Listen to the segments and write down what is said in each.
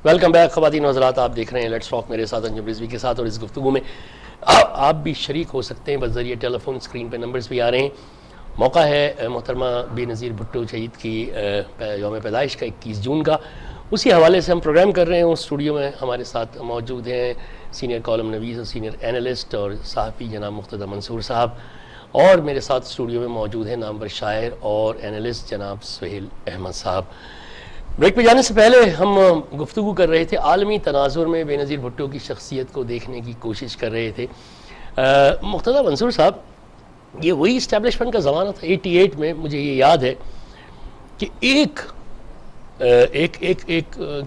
Welcome back خواتین و حضرات، آپ دیکھ رہے ہیں لیٹس ٹاک میرے ساتھ انجم رضوی کے ساتھ، اور اس گفتگو میں آپ بھی شریک ہو سکتے ہیں بذریعہ ٹیلی فون. اسکرین پہ نمبرز بھی آ رہے ہیں. موقع ہے محترمہ بے نظیر بھٹو شہید کی یوم پیدائش کا 21 جون کا. اسی حوالے سے ہم پروگرام کر رہے ہیں. اس اسٹوڈیو میں ہمارے ساتھ موجود ہیں سینئر کالم نویس اور سینئر اینالسٹ اور صحافی جناب مقتدی منصور صاحب، اور میرے ساتھ اسٹوڈیو میں موجود ہیں نامور شاعر اور اینالسٹ جناب سہیل احمد صاحب. بریک پہ جانے سے پہلے ہم گفتگو کر رہے تھے، عالمی تناظر میں بے نظیر بھٹو کی شخصیت کو دیکھنے کی کوشش کر رہے تھے. مقتدی منصور صاحب، یہ وہی اسٹیبلشمنٹ کا زمانہ تھا 88 میں. مجھے یہ یاد ہے کہ ایک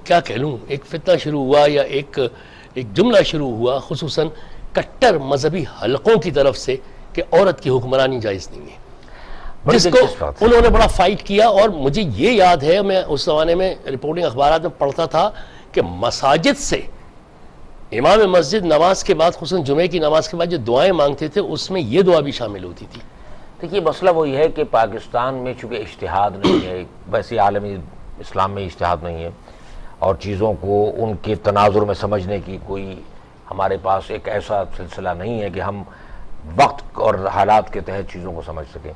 کیا کہہ لوں، ایک فتنہ شروع ہوا یا ایک جملہ شروع ہوا خصوصاً کٹر مذہبی حلقوں کی طرف سے کہ عورت کی حکمرانی جائز نہیں ہے، جس کو انہوں نے بڑا فائٹ کیا. اور مجھے یہ یاد ہے، میں اس زمانے میں رپورٹنگ اخبارات میں پڑھتا تھا کہ مساجد سے امام مسجد نماز کے بعد، خصوصاً جمعے کی نماز کے بعد جو دعائیں مانگتے تھے اس میں یہ دعا بھی شامل ہوتی تھی. دیکھیے، مسئلہ وہی ہے کہ پاکستان میں چونکہ اجتہاد نہیں ہے، ویسے عالمی اسلام میں اجتہاد نہیں ہے، اور چیزوں کو ان کے تناظر میں سمجھنے کی کوئی ہمارے پاس ایک ایسا سلسلہ نہیں ہے کہ ہم وقت اور حالات کے تحت چیزوں کو سمجھ سکیں.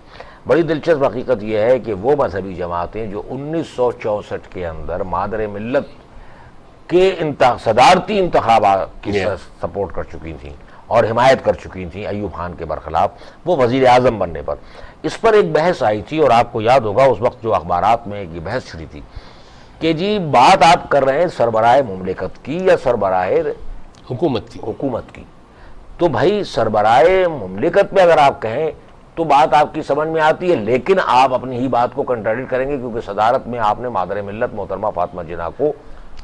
بڑی دلچسپ حقیقت یہ ہے کہ وہ مذہبی جماعتیں جو 1964 کے اندر مادر ملت کے صدارتی انتخابات کی سپورٹ کر چکی تھیں اور حمایت کر چکی تھیں ایوب خان کے برخلاف، وہ وزیر اعظم بننے پر، اس پر ایک بحث آئی تھی. اور آپ کو یاد ہوگا اس وقت جو اخبارات میں یہ بحث چھڑی تھی کہ جی بات آپ کر رہے ہیں سربراہ مملکت کی یا سربراہ حکومت کی. تو بھائی سربراہ مملکت میں اگر آپ کہیں تو بات آپ کی سمجھ میں آتی ہے، لیکن آپ اپنی ہی بات کو کنٹراڈکٹ کریں گے کیونکہ صدارت میں آپ نے مادر ملت محترمہ فاطمہ جناح کو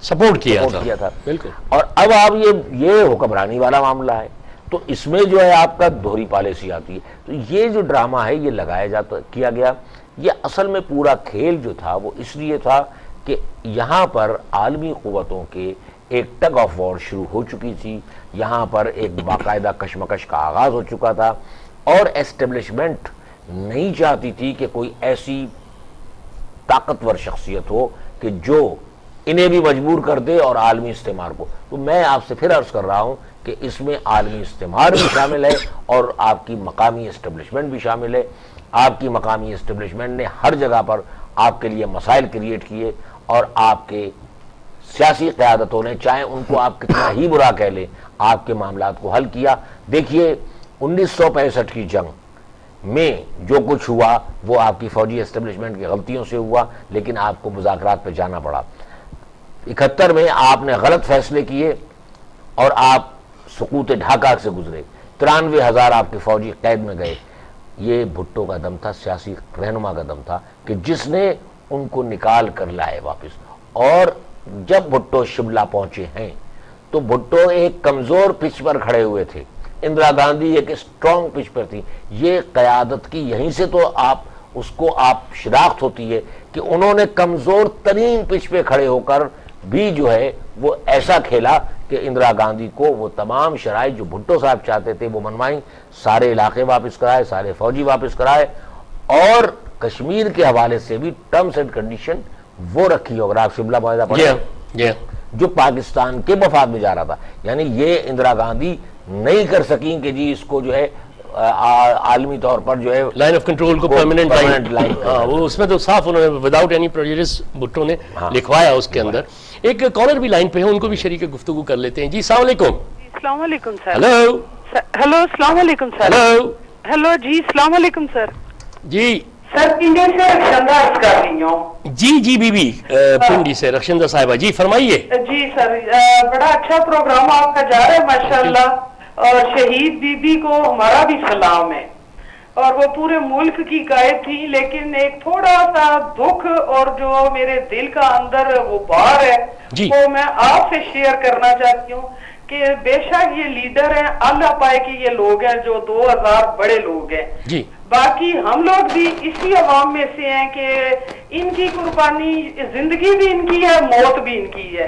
سپورٹ کیا تھا. بالکل. اور اب آپ یہ حکمرانی والا معاملہ ہے، تو اس میں جو ہے آپ کا دوہری پالیسی آتی ہے. تو یہ جو ڈرامہ ہے یہ لگایا کیا گیا. یہ اصل میں پورا کھیل جو تھا وہ اس لیے تھا کہ یہاں پر عالمی قوتوں کے ایک ٹگ آف وار شروع ہو چکی تھی، یہاں پر ایک باقاعدہ کشمکش کا آغاز ہو چکا تھا، اور ایسٹیبلشمنٹ نہیں چاہتی تھی کہ کوئی ایسی طاقتور شخصیت ہو کہ جو انہیں بھی مجبور کر دے اور عالمی استعمار کو. تو میں آپ سے پھر عرض کر رہا ہوں کہ اس میں عالمی استعمار بھی شامل ہے اور آپ کی مقامی اسٹیبلشمنٹ بھی شامل ہے. آپ کی مقامی اسٹیبلشمنٹ نے ہر جگہ پر آپ کے لیے مسائل کریٹ کیے، اور آپ کے سیاسی قیادتوں نے، چاہے ان کو آپ کتنا ہی برا کہہ لیں، آپ کے معاملات کو حل کیا. دیکھیے 1965 کی جنگ میں جو کچھ ہوا وہ آپ کی فوجی اسٹیبلشمنٹ کی غلطیوں سے ہوا، لیکن آپ کو مذاکرات پہ جانا پڑا. 71 میں آپ نے غلط فیصلے کیے اور آپ سقوط ڈھاکہ سے گزرے. 93,000 آپ کے فوجی قید میں گئے. یہ بھٹو کا دم تھا، سیاسی رہنما کا دم تھا کہ جس نے ان کو نکال کر لائے واپس. اور جب بھٹو شملہ پہنچے ہیں تو بھٹو ایک کمزور پچ پر کھڑے ہوئے تھے، اندرا گاندھی ایک اسٹرانگ پچ پر تھی. یہ قیادت کی یہیں سے تو اس کو شناخت ہوتی ہے کہ انہوں نے کمزور ترین پچ پہ کھڑے ہو کر بھی جو ہے وہ ایسا کھیلا کہ اندرا گاندھی کو وہ تمام شرائط جو بھٹو صاحب چاہتے تھے وہ منوائیں. سارے علاقے واپس کرائے، سارے فوجی واپس کرائے، اور کشمیر کے حوالے سے بھی ٹرمز اینڈ کنڈیشن وہ رکھی. اگر آپ شملہ معاہدہ پڑھیں جو پاکستان کے مفاد میں جا رہا تھا، یعنی یہ اندرا گاندھی نہیں کر سکیں کہ جی اس کو جو ہے عالمی طور پر جو ہے لائن آف کنٹرول کو پرماننٹ لائن، وہ اس میں تو صاف انہوں نے وداؤٹ اینی پریجڈس بھٹو نے لکھوایا اس کے اندر. ایک کالر بھی لائن پہ ہے، ان کو بھی شریک گفتگو کر لیتے ہیں. جی السلام علیکم. السلام علیکم سر. ہلو السلام علیکم سر. ہلو جی السلام علیکم سر. جی سر پنڈی سے رخشندہ کر رہی ہوں. جی بی بی پنڈی سے رخشندہ صاحبہ، جی فرمائیے. جی سر، بڑا اچھا پروگرام آپ کا جا رہا ہے ماشاءاللہ، اور شہید بی بی کو ہمارا بھی سلام ہے، اور وہ پورے ملک کی قائد تھی. لیکن ایک تھوڑا سا دکھ اور جو میرے دل کا اندر وہ بار ہے وہ میں آپ سے شیئر کرنا چاہتی ہوں کہ بے شک یہ لیڈر ہیں، اللہ پائے کہ یہ لوگ ہیں جو 2000 بڑے لوگ ہیں جی، باقی ہم لوگ بھی اسی عوام میں سے ہیں کہ ان کی قربانی، زندگی بھی ان کی ہے، موت بھی ان کی ہے.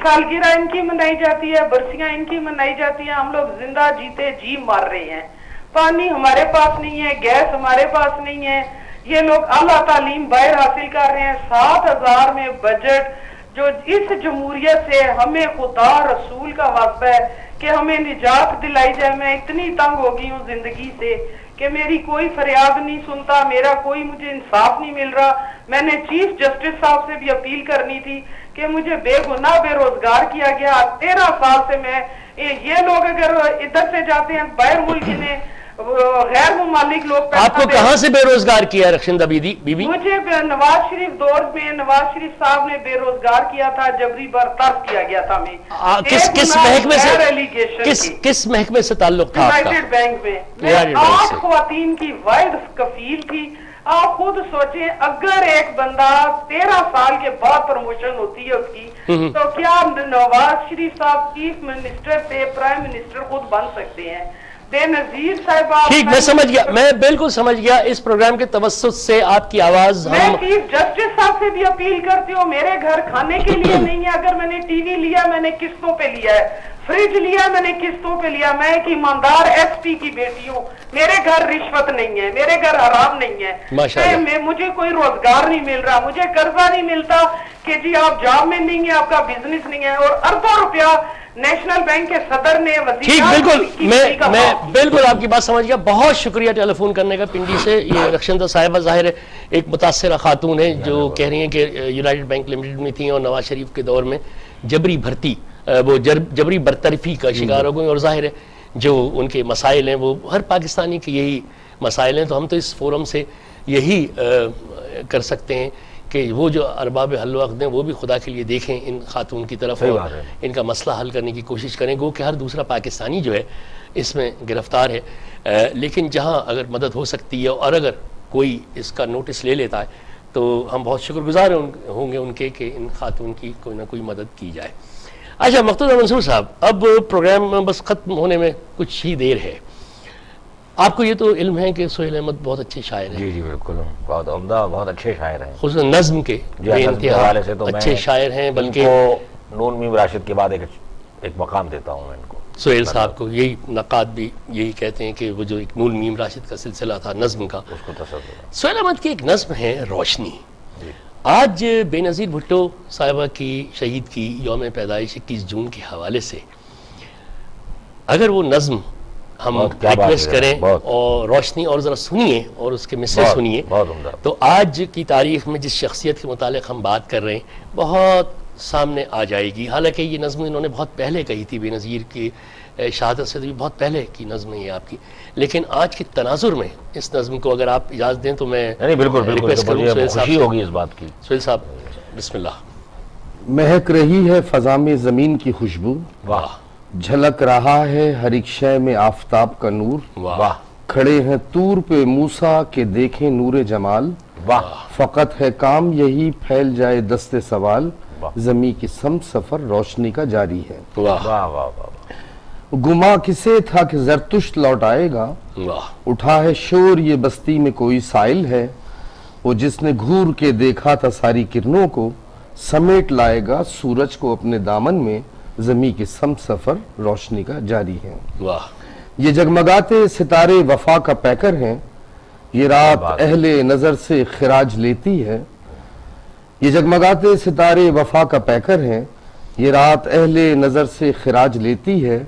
سالگرہ ان کی منائی جاتی ہے، برسیاں ان کی منائی جاتی ہیں. ہم لوگ زندہ جیتے جی مار رہے ہیں. پانی ہمارے پاس نہیں ہے، گیس ہمارے پاس نہیں ہے. یہ لوگ اعلیٰ تعلیم باہر حاصل کر رہے ہیں. 7,000 میں بجٹ جو اس جمہوریت سے ہمیں خدا رسول کا واسطہ ہے کہ ہمیں نجات دلائی جائے. میں اتنی تنگ ہو گئی ہوں زندگی سے کہ میری کوئی فریاد نہیں سنتا, میرا کوئی مجھے انصاف نہیں مل رہا. میں نے چیف جسٹس صاحب سے بھی اپیل کرنی تھی کہ مجھے بے گناہ بے روزگار کیا گیا. 13 سال سے میں, یہ لوگ اگر ادھر سے جاتے ہیں باہر ملک میں, غیر ممالک لوگ, آپ کو کہاں سے بے روزگار کیا رخشندہ بی بی؟ مجھے نواز شریف دور میں نواز شریف صاحب نے بے روزگار کیا تھا, جبری برطرف کیا گیا تھا. میں کس محکمے سے تعلق تھا آپ کا؟ یونائیٹڈ بینک میں. میں 8 خواتین کی واحد کفیل تھی. آپ خود سوچیں, اگر ایک بندہ 13 سال کے بعد پروموشن ہوتی ہے اس کی, تو کیا نواز شریف صاحب چیف منسٹر سے پرائم منسٹر خود بن سکتے ہیں؟ بے نظیر صاحب, ٹھیک, میں سمجھ گیا, میں بالکل سمجھ گیا. اس پروگرام کے توسط سے آپ کی آواز میں چیف جسٹس صاحب سے بھی اپیل کرتی ہوں, میرے گھر کھانے کے لیے نہیں ہے. اگر میں نے ٹی وی لیا میں نے قسطوں پہ لیا ہے, فریج لیا میں نے قسطوں پہ لیا. میں ایک ایماندار ایس پی کی بیٹی ہوں, میرے گھر رشوت نہیں ہے, میرے گھر حرام نہیں ہے. مجھے کوئی روزگار نہیں مل رہا, مجھے قرضہ نہیں ملتا کہ جی آپ جاب میں نہیں ہیں, آپ کا بزنس نہیں ہے. اور اربوں روپیہ نیشنل بینک کے صدر نے ٹھیک, بالکل, میں بالکل آپ کی بات سمجھ گیا. بہت شکریہ ٹیلی فون کرنے کا پنڈی سے. یہ رخشندہ صاحبہ ظاہر ہے ایک متاثرہ خاتون ہیں جو کہہ رہی ہیں کہ یونائٹڈ بینک لمیٹڈ میں تھیں اور نواز شریف کے دور میں جبری بھرتی, وہ جبری برطرفی کا شکار ہو گئی. اور ظاہر ہے جو ان کے مسائل ہیں وہ ہر پاکستانی کے یہی مسائل ہیں. تو ہم تو اس فورم سے یہی کر سکتے ہیں کہ وہ جو ارباب حل و عقد ہیں وہ بھی خدا کے لیے دیکھیں ان خاتون کی طرف اور ان کا مسئلہ حل کرنے کی کوشش کریں. گو کہ ہر دوسرا پاکستانی جو ہے اس میں گرفتار ہے, لیکن جہاں اگر مدد ہو سکتی ہے اور اگر کوئی اس کا نوٹس لے لیتا ہے تو ہم بہت شکر گزار ہوں گے ان کے کہ ان خاتون کی کوئی نہ کوئی مدد کی جائے. اچھا مقتدر منصور صاحب, اب پروگرام بس ختم ہونے میں کچھ ہی دیر ہے. آپ کو یہ تو علم ہے کہ سہیل احمد بہت اچھے شاعر ہیں. جی جی بالکل, بہت عمدہ, بہت اچھے شاعر ہیں, خصوصاً نظم کے بے انتہا اچھے شاعر ہیں. بلکہ نون میم راشد کے بعد ایک مقام دیتا ہوں میں ان کو. سہیل صاحب کو یہی نقاد بھی یہی کہتے ہیں کہ وہ جو ایک نون میم راشد کا سلسلہ تھا نظم کا, اس کو تصور. سہیل احمد کی ایک نظم ہے روشنی. آج بے نظیر بھٹو صاحبہ کی شہید کی یوم پیدائش 21 جون کے حوالے سے اگر وہ نظم ہم ریکویسٹ کریں اور روشنی اور ذرا سنیے اور اس کے مصرے سنیے, تو آج کی تاریخ میں جس شخصیت کے متعلق ہم بات کر رہے ہیں بہت سامنے آ جائے گی. حالانکہ یہ نظم انہوں نے بہت پہلے کہی تھی, بے نظیر کی شہادت سے بھی بہت پہلے کی نظم ہے یہ آپ کی, لیکن آج کے تناظر میں اس نظم کو اگر آپ اجازت دیں تو میں ریکویسٹ کروں سہیل صاحب, خوشی ہوگی اس بات کی. سہیل صاحب بسم اللہ. مہک رہی ہے فضا میں زمین کی خوشبو, واہ, جھلک رہا ہے ہر ایک شے میں آفتاب کا نور, واہ, کھڑے ہیں طور پہ موسیٰ کہ دیکھیں نور جمال, واہ, فقط ہے کام یہی پھیل جائے دست سوال, زمیں کی سمت سفر روشنی کا جاری ہے. واہ, واہ واہ واہ. گما کسے تھا کہ زرتشت لوٹ آئے گا, واہ, اٹھا ہے شور یہ بستی میں کوئی سائل ہے, وہ جس نے گھور کے دیکھا تھا ساری کرنوں کو, سمیٹ لائے گا سورج کو اپنے دامن میں, زمیں کی سمت سفر روشنی کا جاری ہے. واہ, یہ جگمگاتے ستارے وفا کا پیکر ہیں, یہ رات اہل نظر سے خراج لیتی ہے. یہ جگمگاتے ستارے وفا کا پیکر ہیں, یہ رات اہل نظر سے خراج لیتی ہے.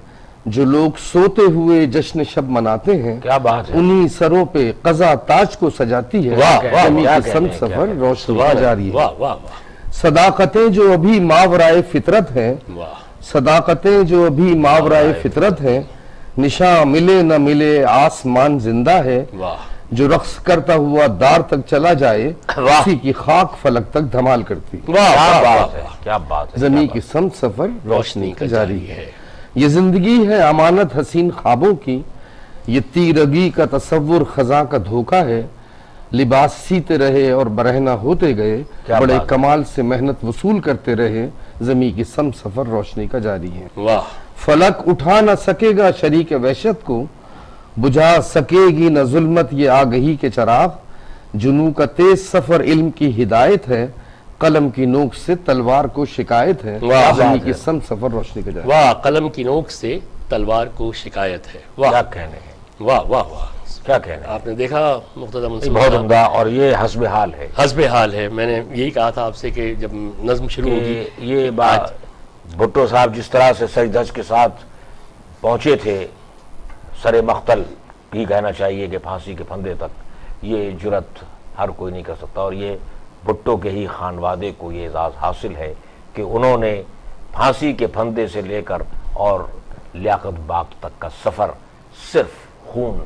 جو لوگ سوتے ہوئے جشن شب مناتے ہیں, کیا بات ہے, انہی سروں پہ قضا تاج کو سجاتی ہے. زمیں کی سمت سفر روشنی کا جاری ہے. واہ, واہ, واہ, صداقتیں جو ابھی ماورائے فطرت ہیں, واہ, صداقتیں جو ابھی ماورائے فطرت ہیں, نشاں ملے نہ ملے آسمان زندہ ہے. واہ, جو رقص کرتا ہوا دار تک چلا جائے, اسی کی خاک فلک تک دھمال کرتی. واہ, کیا واہ, بات ہے, کیا بات ہے. زمیں کی سمت سفر روشنی کا جاری ہے. ہے. یہ زندگی ہے امانت حسین خوابوں کی, یہ تیرگی کا تصور خزاں کا دھوکہ ہے. لباس سیتے رہے اور برہنہ ہوتے گئے, بڑے کمال سے محنت وصول کرتے رہے, زمیں کی سمت سفر روشنی کا جاری ہے. واہ, فلک اٹھا نہ سکے گا شریک وحشت کو, بجھا سکے گی نہ ظلمت یہ آگہی کے چراغ. جنوں کا تیز سفر علم کی ہدایت ہے, قلم کی نوک سے تلوار کو شکایت ہے. زمیں کی سمت سفر روشنی کا جاری ہے. واہ, قلم کی نوک سے تلوار کو شکایت ہے. واہ, کیا کہنے ہیں. واہ, واہ, واہ, کیا کہنا ہے؟ آپ نے دیکھا مقتدیٰ منصور بہت صاحب، عمدہ، اور یہ حسب حال ہے. حسب حال ہے. میں نے یہی کہا تھا آپ سے کہ جب نظم شروع ہوگی کہ یہ بات بھٹو صاحب جس طرح سے سج دھج کے ساتھ پہنچے تھے سر مقتل ہی کہنا چاہیے کہ پھانسی کے پھندے تک، یہ جرت ہر کوئی نہیں کر سکتا. اور یہ بھٹو کے ہی خانوادے کو یہ اعزاز حاصل ہے کہ انہوں نے پھانسی کے پھندے سے لے کر اور لیاقت باغ تک کا سفر صرف خون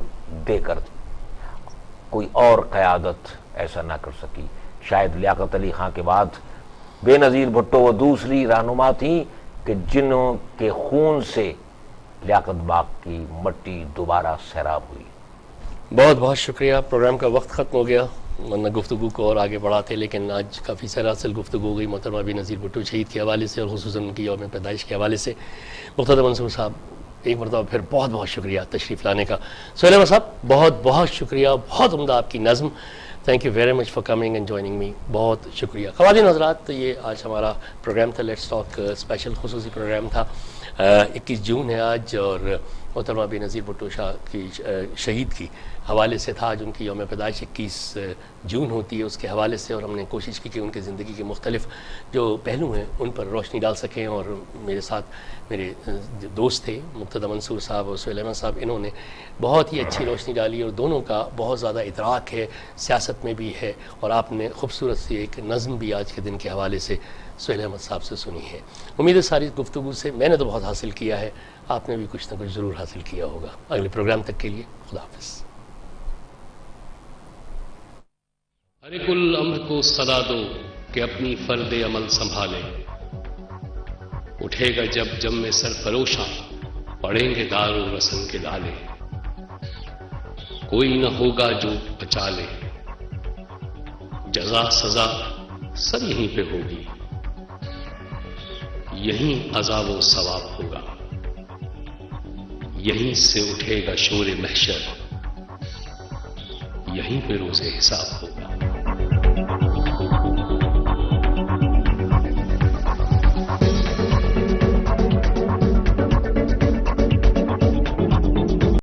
دے کر، کوئی اور قیادت ایسا نہ کر سکی. شاید لیاقت علی خان کے بعد بے نظیر بھٹو وہ دوسری رہنما تھیں کہ جنہوں کے خون سے لیاقت باغ کی مٹی دوبارہ سیراب ہوئی. بہت بہت شکریہ. پروگرام کا وقت ختم ہو گیا، ورنہ گفتگو کو اور آگے بڑھاتے، لیکن آج کافی سراسر گفتگو ہو گئی محترمہ بے نظیر بھٹو شہید کے حوالے سے اور خصوصاً ان کی یوم پیدائش کے حوالے سے. مقتدیٰ منصور صاحب ایک مرتبہ پھر بہت بہت شکریہ تشریف لانے کا. سہیل احمد صاحب بہت بہت شکریہ، بہت عمدہ آپ کی نظم. Thank you very much for coming and joining me. بہت شکریہ. خواتین حضرات، یہ آج ہمارا پروگرام تھا لیٹس ٹاک، اسپیشل خصوصی پروگرام تھا. 21 جون ہے آج، اور محترمہ بے نظیر بھٹو شاہ کی شہید کی حوالے سے تھا. آج ان کی یوم پیدائش 21 جون ہوتی ہے، اس کے حوالے سے، اور ہم نے کوشش کی کہ ان کی زندگی کے مختلف جو پہلو ہیں ان پر روشنی ڈال سکیں. اور میرے ساتھ میرے جو دوست تھے مقتدیٰ منصور صاحب اور سہیل احمد صاحب، انہوں نے بہت ہی اچھی روشنی ڈالی، اور دونوں کا بہت زیادہ ادراک ہے، سیاست میں بھی ہے. اور آپ نے خوبصورت سی ایک نظم بھی آج کے دن کے حوالے سے سہیل احمد صاحب سے سنی ہے. امید ہے ساری گفتگو سے میں نے تو بہت حاصل کیا ہے، آپ نے بھی کچھ نہ کچھ ضرور حاصل کیا ہوگا. اگلے پروگرام تک کے لیے خدا حافظ. ہر ایک الامر کو صدا دو کہ اپنی فرد عمل سنبھالے. اٹھے گا جب جم میں سرفروشاں، پڑیں گے دار و رسن کے دالے. کوئی نہ ہوگا جو بچا لے، جزا سزا سب یہیں پہ ہوگی. یہیں عذاب و ثواب ہوگا، یہیں سے اٹھے گا شور محشر، یہیں پہ روز حساب ہوگا.